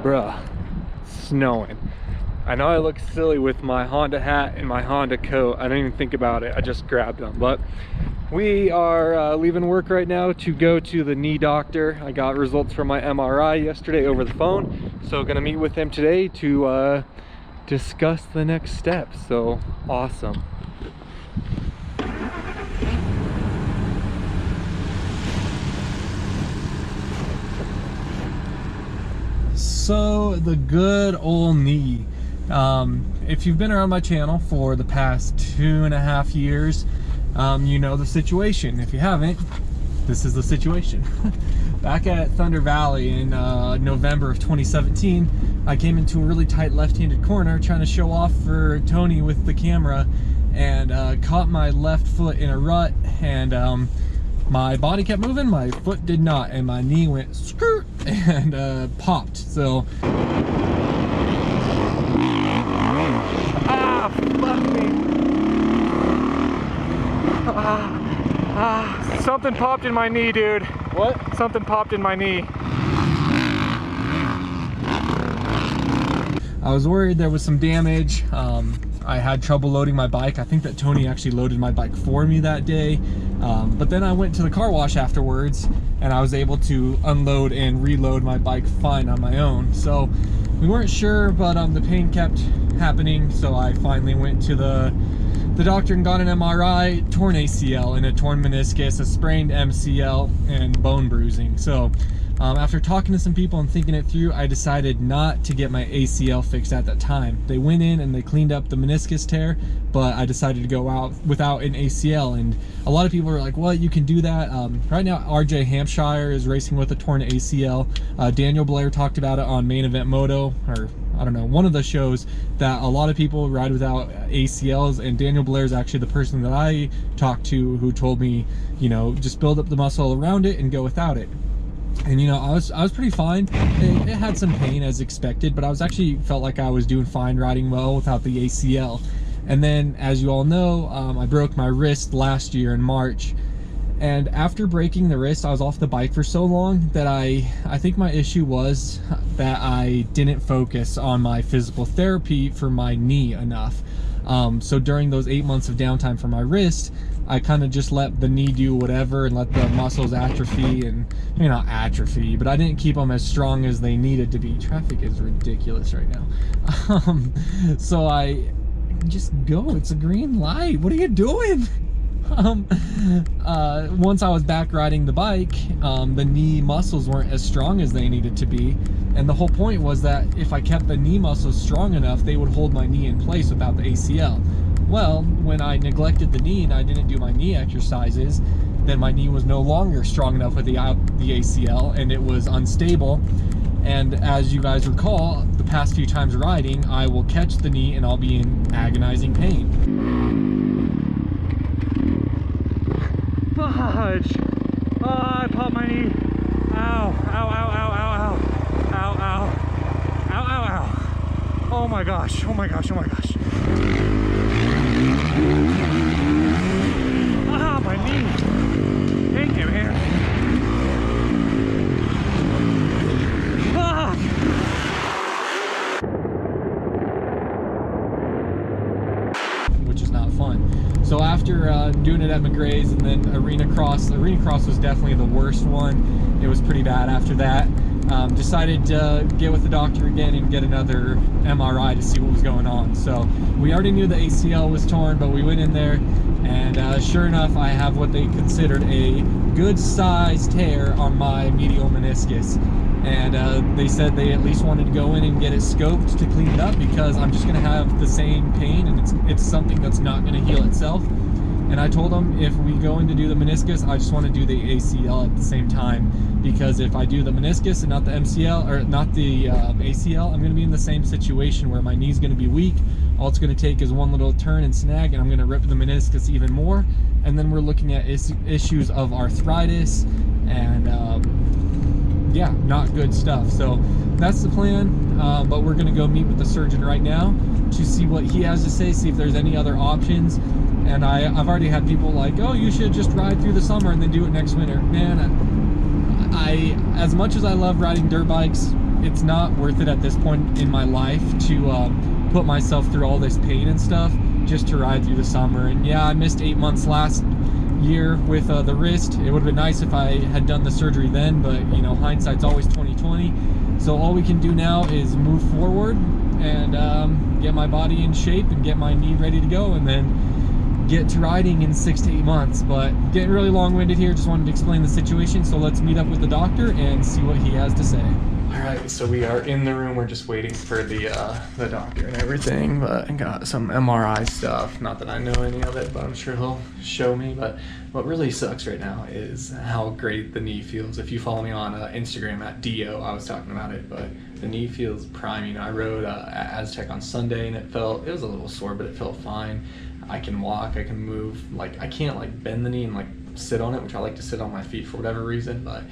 Bruh, snowing. I know I look silly with my Honda hat and my Honda coat. I didn't even think about it. I just grabbed them. But we are leaving work right now to go to the knee doctor. I got results from my MRI yesterday over the phone. So gonna meet with him today to discuss the next steps. So awesome. So the good old knee. If you've been around my channel for the past 2.5 years, you know the situation. If you haven't, this is the situation. Back at Thunder Valley in November of 2017, I came into a really tight left-handed corner trying to show off for Tony with the camera, and caught my left foot in a rut, and my body kept moving, my foot did not, and my knee went skirt and popped. So something popped in my knee, dude. What? Something popped in my knee. I was worried there was some damage. I had trouble loading my bike. I think that Tony actually loaded my bike for me that day. But then I went to the car wash afterwards, and I was able to unload and reload my bike fine on my own. So we weren't sure, but the pain kept happening. So I finally went to the doctor and got an MRI, torn ACL and a torn meniscus, a sprained MCL, and bone bruising. So after talking to some people and thinking it through, I decided not to get my ACL fixed at that time. They went in and they cleaned up the meniscus tear, but I decided to go out without an ACL. And a lot of people are like, well, you can do that. Right now, RJ Hampshire is racing with a torn ACL. Daniel Blair talked about it on Main Event Moto, or I don't know, one of the shows, that a lot of people ride without ACLs, and Daniel Blair is actually the person that I talked to who told me, you know, just build up the muscle around it and go without it. And you know, I was pretty fine. It had some pain as expected, but I was actually felt like I was doing fine riding well without the ACL. And then, as you all know, I broke my wrist last year in March. And after breaking the wrist, I was off the bike for so long that I think my issue was that I didn't focus on my physical therapy for my knee enough. So during those 8 months of downtime for my wrist, I kind of just let the knee do whatever and let the muscles atrophy, and maybe not atrophy, but I didn't keep them as strong as they needed to be. Traffic is ridiculous right now. So I just go, it's a green light. What are you doing? Once I was back riding the bike, the knee muscles weren't as strong as they needed to be, and the whole point was that if I kept the knee muscles strong enough, they would hold my knee in place without the ACL. Well, when I neglected the knee and I didn't do my knee exercises, then my knee was no longer strong enough with the ACL, and it was unstable. And as you guys recall, the past few times riding, I will catch the knee and I'll be in agonizing pain. Fudge! Oh, I popped my knee. Ow, ow, ow, ow, ow, ow, ow, ow, ow, ow, ow. Oh my gosh, oh my gosh, oh my gosh. Ah, my knee. Dang it, man. Ah! Which is not fun. So after doing it at McGray's and then Arena Cross was definitely the worst one. It was pretty bad after that. Decided to get with the doctor again and get another MRI to see what was going on. So we already knew the ACL was torn, but we went in there, and sure enough, I have what they considered a good size tear on my medial meniscus. And they said they at least wanted to go in and get it scoped to clean it up, because I'm just going to have the same pain, and it's something that's not going to heal itself. And I told them if we go in to do the meniscus, I just want to do the ACL at the same time, because if I do the meniscus and not the MCL, or not the ACL, I'm going to be in the same situation where my knee's going to be weak. All it's going to take is one little turn and snag, and I'm going to rip the meniscus even more. And then we're looking at issues of arthritis and yeah, not good stuff. So that's the plan, but we're going to go meet with the surgeon right now to see what he has to say, see if there's any other options. And I've already had people like, oh, you should just ride through the summer and then do it next winter. Man, I as much as I love riding dirt bikes, it's not worth it at this point in my life to put myself through all this pain and stuff just to ride through the summer. And yeah, I missed 8 months last year with the wrist. It would have been nice if I had done the surgery then, but you know, hindsight's always 20/20. So all we can do now is move forward and get my body in shape and get my knee ready to go, and then get to riding in 6 to 8 months. But getting really long-winded here, just wanted to explain the situation, so let's meet up with the doctor and see what he has to say. All right, so we are in the room. We're just waiting for the doctor and everything, but I got some MRI stuff. Not that I know any of it, but I'm sure he'll show me. But what really sucks right now is how great the knee feels. If you follow me on Instagram at DeeO, I was talking about it, but the knee feels prime. You know, I rode at Aztec on Sunday, and it was a little sore, but it felt fine. I can walk, I can move. Like, I can't like bend the knee and like sit on it, which I like to sit on my feet for whatever reason, but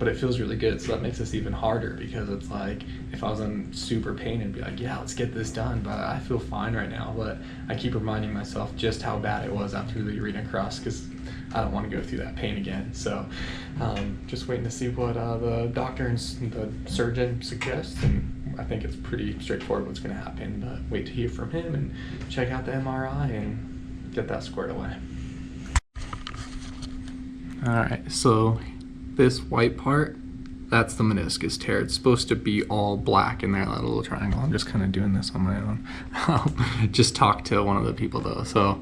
it feels really good. So that makes this even harder, because it's like, if I was in super pain, it'd be like, yeah, let's get this done, but I feel fine right now. But I keep reminding myself just how bad it was after the arena cross, because I don't want to go through that pain again. So just waiting to see what the doctor and the surgeon suggests, and I think it's pretty straightforward what's going to happen, but wait to hear from him and check out the MRI and get that squared away. All right, so this white part, that's the meniscus tear. It's supposed to be all black in there, that little triangle. I'm just kind of doing this on my own. Just talk to one of the people though. So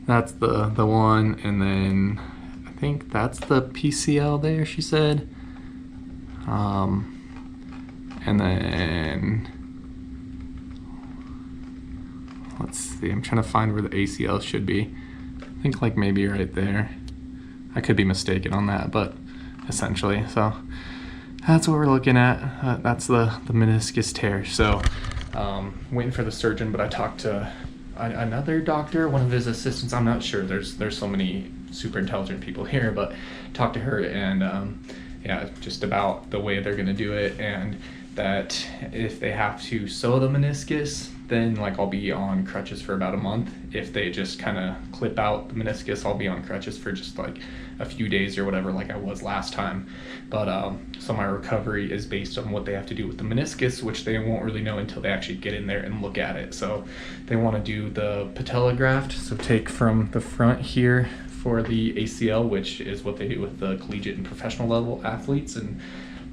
that's the one, and then I think that's the PCL there, she said. And then let's see, I'm trying to find where the ACL should be. I think like maybe right there. I could be mistaken on that, but essentially, so that's what we're looking at. That's the meniscus tear. So waiting for the surgeon, but I talked to another doctor, one of his assistants. I'm not sure, there's so many super intelligent people here, but talked to her, and yeah, just about the way they're gonna do it, and that if they have to sew the meniscus, then like I'll be on crutches for about a month. If they just kind of clip out the meniscus, I'll be on crutches for just like a few days or whatever, like I was last time. But so my recovery is based on what they have to do with the meniscus, which they won't really know until they actually get in there and look at it. So they want to do the patella graft, so take from the front here for the ACL, which is what they do with the collegiate and professional level athletes, and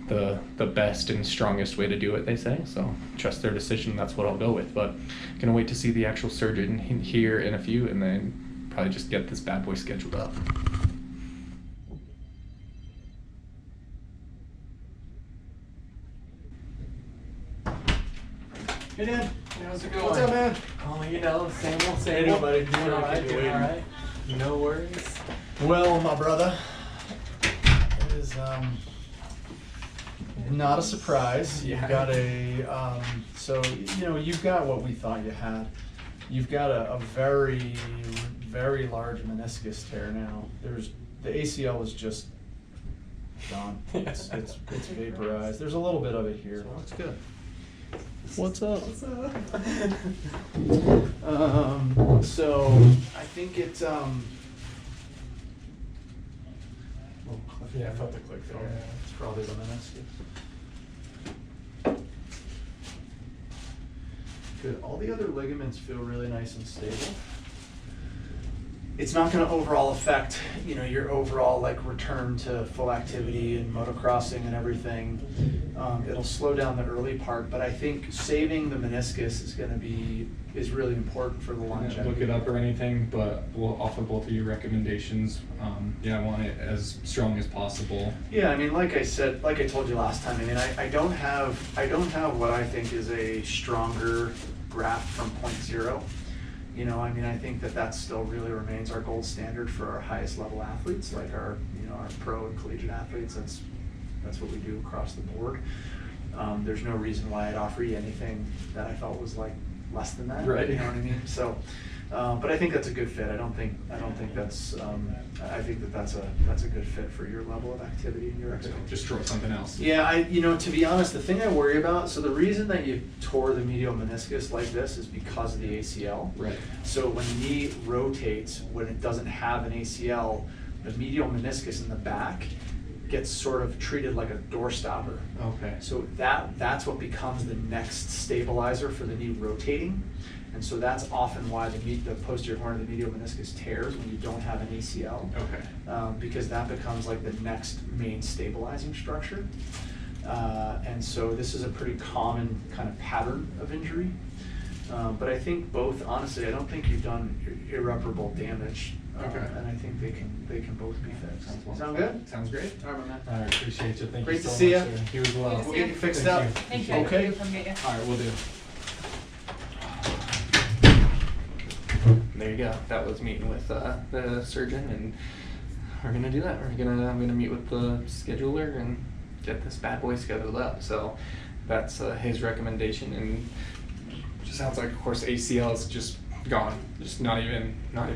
the best and strongest way to do it, they say. So trust their decision, that's what I'll go with. But gonna wait to see the actual surgeon here in a few, and then probably just get this bad boy scheduled up. Hey Dad, How's it going? what's up, man? Oh, you know, same old, same Hey, old. buddy. Doing all right, Doing all right. No worries. Well, my brother, it is not a surprise. Yeah. You've got a so you know, you've got what we thought you had. You've got a very, very large meniscus tear now. The ACL is just gone. It's vaporized. There's a little bit of it here. That's good. What's up? What's up? So I think it's Yeah, I felt the click there. It's probably the meniscus. Good. All the other ligaments feel really nice and stable. It's not going to overall affect, you know, your overall like return to full activity and motocrossing and everything. It'll slow down the early part, but I think saving the meniscus is really important for the longevity. Look it up or anything, but we'll offer both of your recommendations. Yeah, I want it as strong as possible. Yeah, I mean, like I said, like I told you last time, I mean, I don't have what I think is a stronger graft from 0.0. You know, I mean, I think that still really remains our gold standard for our highest level athletes, like our pro and collegiate athletes. That's what we do across the board. There's no reason why I'd offer you anything that I felt was like less than that. Right. You know what I mean? So, but I think that's a good fit. I think that's a good fit for your level of activity and your expertise. Just throw something else. Yeah, to be honest, the thing I worry about, so the reason that you tore the medial meniscus like this is because of the ACL. Right. So when the knee rotates, when it doesn't have an ACL, the medial meniscus in the back gets sort of treated like a door stopper. Okay. So that's what becomes the next stabilizer for the knee rotating. And so that's often why the posterior horn of the medial meniscus tears when you don't have an ACL. Okay. Because that becomes like the next main stabilizing structure. And so this is a pretty common kind of pattern of injury. But I think both, honestly, I don't think you've done irreparable damage. Okay. And I think they can both be fixed. Sound good? Sounds great. All right, man. All right, appreciate you. Thank Great you so to see much. ya. Sir. You as well. We'll get you fixed Thank up. you. Thank you. Okay. Come get you. All right, we'll do. There you go. That was meeting with the surgeon, and we're gonna do that. I'm gonna meet with the scheduler and get this bad boy scheduled up. So that's his recommendation, and just sounds like, of course, ACL is just gone, just not even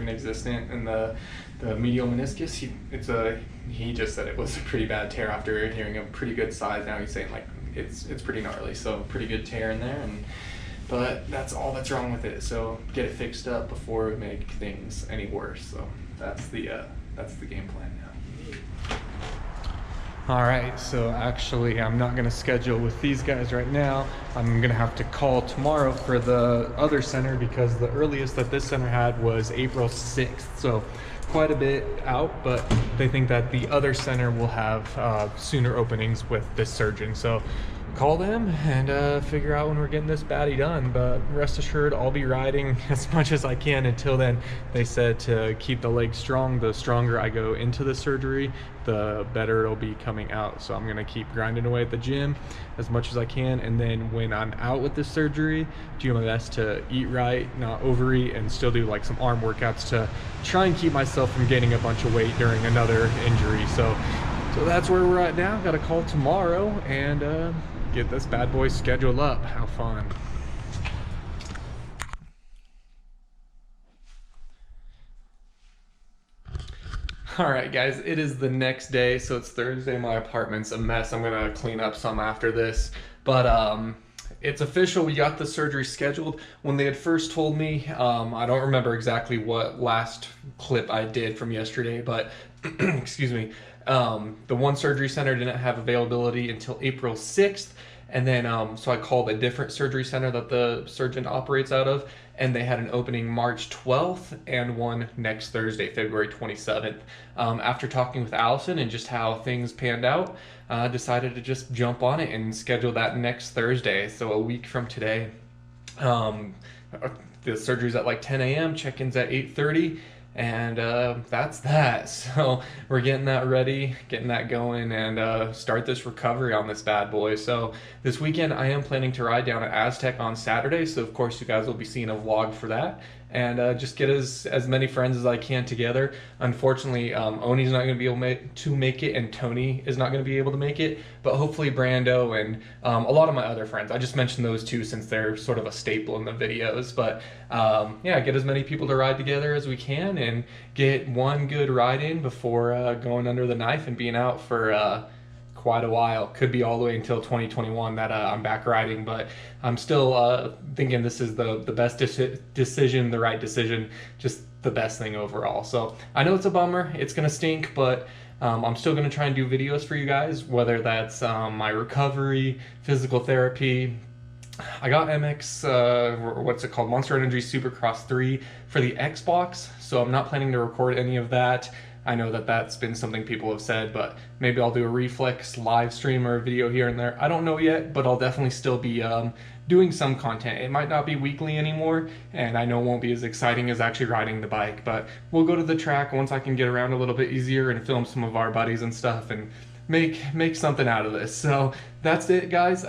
existent, and the medial meniscus. He just said it was a pretty bad tear after hearing a pretty good size. Now he's saying like it's pretty gnarly, so pretty good tear in there, but that's all that's wrong with it. So get it fixed up before we make things any worse. So that's the game plan now. All right, so actually I'm not gonna schedule with these guys right now. I'm gonna have to call tomorrow for the other center because the earliest that this center had was April 6th. So quite a bit out, but they think that the other center will have sooner openings with this surgeon. So call them and figure out when we're getting this baddie done. But rest assured, I'll be riding as much as I can until then. They said to keep the leg strong. The stronger I go into the surgery, the better it'll be coming out. So I'm gonna keep grinding away at the gym as much as I can, and then when I'm out with this surgery, do my best to eat right, not overeat, and still do like some arm workouts to try and keep myself from gaining a bunch of weight during another injury. So that's where we're at now. Got a call tomorrow and get this bad boy scheduled up. How fun. All right, guys, it is the next day, so it's Thursday. My apartment's a mess. I'm gonna clean up some after this, but it's official. We got the surgery scheduled. When they had first told me, I don't remember exactly what last clip I did from yesterday, but excuse me, the one surgery center didn't have availability until April 6th. And then, so I called a different surgery center that the surgeon operates out of, and they had an opening March 12th and one next Thursday, February 27th. After talking with Allison and just how things panned out, decided to just jump on it and schedule that next Thursday. So a week from today. The surgery's at like 10 a.m., check-in's at 8:30. And that's that. So we're getting that ready, getting that going, and start this recovery on this bad boy. So this weekend I am planning to ride down at Aztec on Saturday, so of course you guys will be seeing a vlog for that, and just get as many friends as I can together. Unfortunately, Oni's not going to be able to make it, and Tony is not going to be able to make it, but hopefully Brando and a lot of my other friends. I just mentioned those two since they're sort of a staple in the videos, but yeah, get as many people to ride together as we can and get one good ride in before going under the knife and being out for quite a while. Could be all the way until 2021 that I'm back riding, but I'm still thinking this is the best decision, the right decision, just the best thing overall. So I know it's a bummer, it's gonna stink, but I'm still gonna try and do videos for you guys, whether that's my recovery, physical therapy. I got MX, what's it called, Monster Energy Supercross 3 for the Xbox, so I'm not planning to record any of that. I know that that's been something people have said, but maybe I'll do a Reflex live stream or a video here and there. I don't know yet, but I'll definitely still be doing some content. It might not be weekly anymore, and I know it won't be as exciting as actually riding the bike, but we'll go to the track once I can get around a little bit easier and film some of our buddies and stuff and make something out of this. So that's it, guys.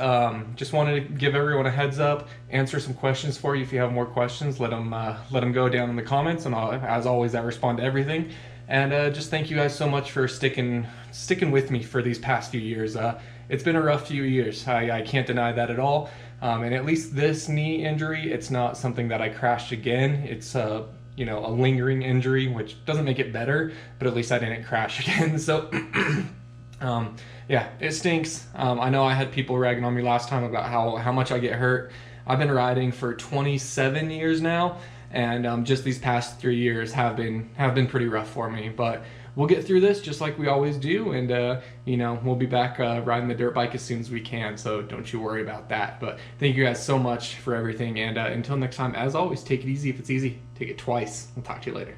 Just wanted to give everyone a heads up, answer some questions for you. If you have more questions, let them go down in the comments, and as always, I respond to everything. And just thank you guys so much for sticking with me for these past few years. It's been a rough few years. I can't deny that at all. And at least this knee injury, it's not something that I crashed again. It's a lingering injury, which doesn't make it better, but at least I didn't crash again. So yeah, it stinks. I know I had people ragging on me last time about how much I get hurt. I've been riding for 27 years now, and just these past 3 years have been pretty rough for me. But we'll get through this just like we always do, and you know, we'll be back riding the dirt bike as soon as we can, so don't you worry about that. But thank you guys so much for everything, and until next time, as always, take it easy. If it's easy, take it twice. We'll talk to you later.